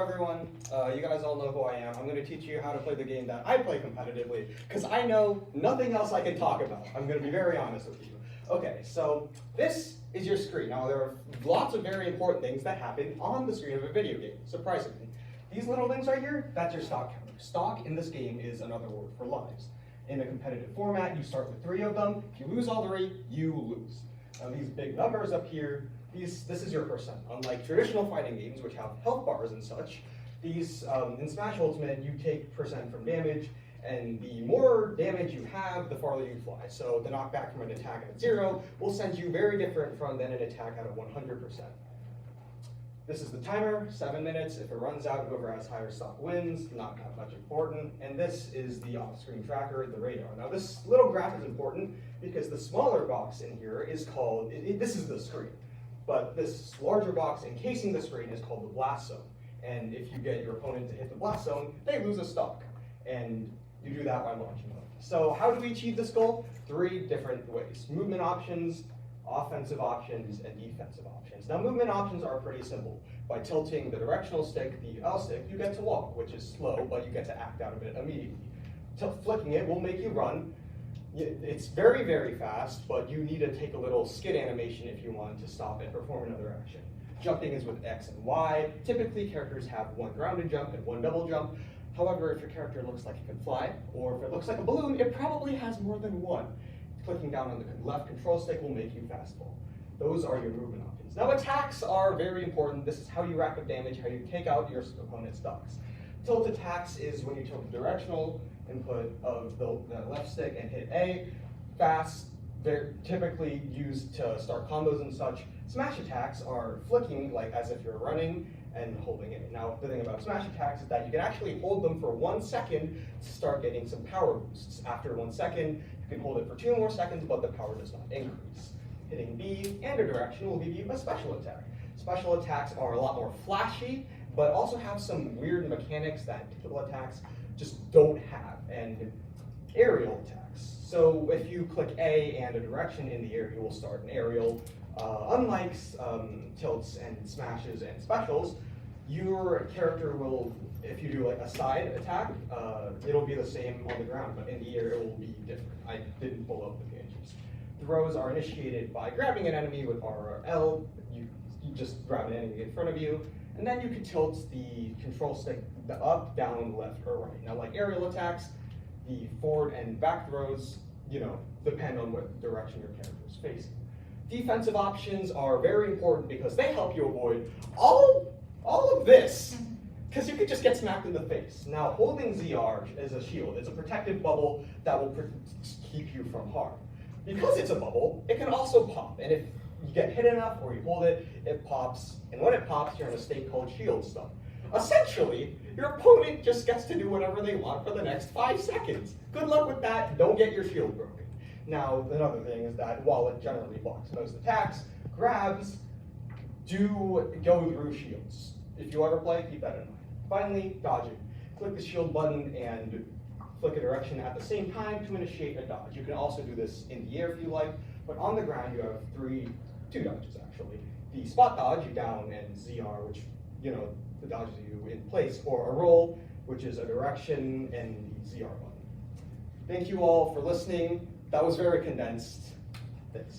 everyone. You guys all know who I am. I'm going to teach you how to play the game that I play competitively, because I know nothing else I can talk about. I'm going to be very honest with you. Okay, so this is your screen. Now, there are lots of very important things that happen on the screen of a video game, surprisingly. These little things right here, that's your stock counter. Stock in this game is another word for lives. In a competitive format, you start with 3 of them. If you lose all 3, you lose. Now, these big numbers up here, this is your percent. Unlike traditional fighting games, which have health bars and such, these in Smash Ultimate, you take percent from damage, and the more damage you have, the farther you fly. So the knockback from an attack at 0 will send you very different from than an attack at a 100%. This is the timer, 7 minutes. If it runs out, whoever has higher stock wins, not that much important. And this is the off-screen tracker, the radar. Now this little graph is important because the smaller box in here is called, this is the screen. But this larger box encasing the screen is called the blast zone. And if you get your opponent to hit the blast zone, they lose a stock. And you do that by launching them. So how do we achieve this goal? 3 different ways. Movement options, offensive options, and defensive options. Now movement options are pretty simple. By tilting the directional stick, the L stick, you get to walk, which is slow, but you get to act out of it immediately. Flicking it will make you run. It's very, very fast, but you need to take a little skid animation if you want to stop and perform another action. Jumping is with X and Y. Typically, characters have 1 grounded jump and 1 double jump. However, if your character looks like it can fly, or if it looks like a balloon, it probably has more than 1. Clicking down on the left control stick will make you fastball. Those are your movement options. Now, attacks are very important. This is how you rack up damage, how you take out your opponent's stocks. Tilt attacks is when you tilt the directional input of the left stick and hit A. Fast, they're typically used to start combos and such. Smash attacks are flicking, like as if you're running and holding it. Now, the thing about smash attacks is that you can actually hold them for 1 second to start getting some power boosts. After 1 second, you can hold it for 2 more seconds, but the power does not increase. Hitting B and a direction will give you a special attack. Special attacks are a lot more flashy, but also have some weird mechanics that typical attacks just don't have, and aerial attacks. So if you click A and a direction in the air, you will start an aerial. Unlike tilts and smashes and specials, your character will, if you do like a side attack, it'll be the same on the ground, but in the air it will be different. I didn't pull up the pages. Throws are initiated by grabbing an enemy with R or L. You just grab an enemy in front of you, and then you can tilt the control stick up, down, left, or right. Now, like aerial attacks, the forward and back throws, depend on what direction your character is facing. Defensive options are very important because they help you avoid all of this, because you could just get smacked in the face. Now, holding ZR is a shield. It's a protective bubble that will keep you from harm. Because it's a bubble, it can also pop, and if you get hit enough or you hold it, it pops, and when it pops, you're in a state called shield stun. Essentially, your opponent just gets to do whatever they want for the next 5 seconds. Good luck with that. Don't get your shield broken. Now, another thing is that while it generally blocks most attacks, grabs do go through shields. If you ever play, keep that in mind. Finally, dodging. Click the shield button and flick a direction at the same time to initiate a dodge. You can also do this in the air if you like, but on the ground you have 2 dodges actually. The spot dodge, you down, and ZR, which the dodges you in place, or a roll, which is a direction, and the ZR button. Thank you all for listening. That was very condensed. Thanks.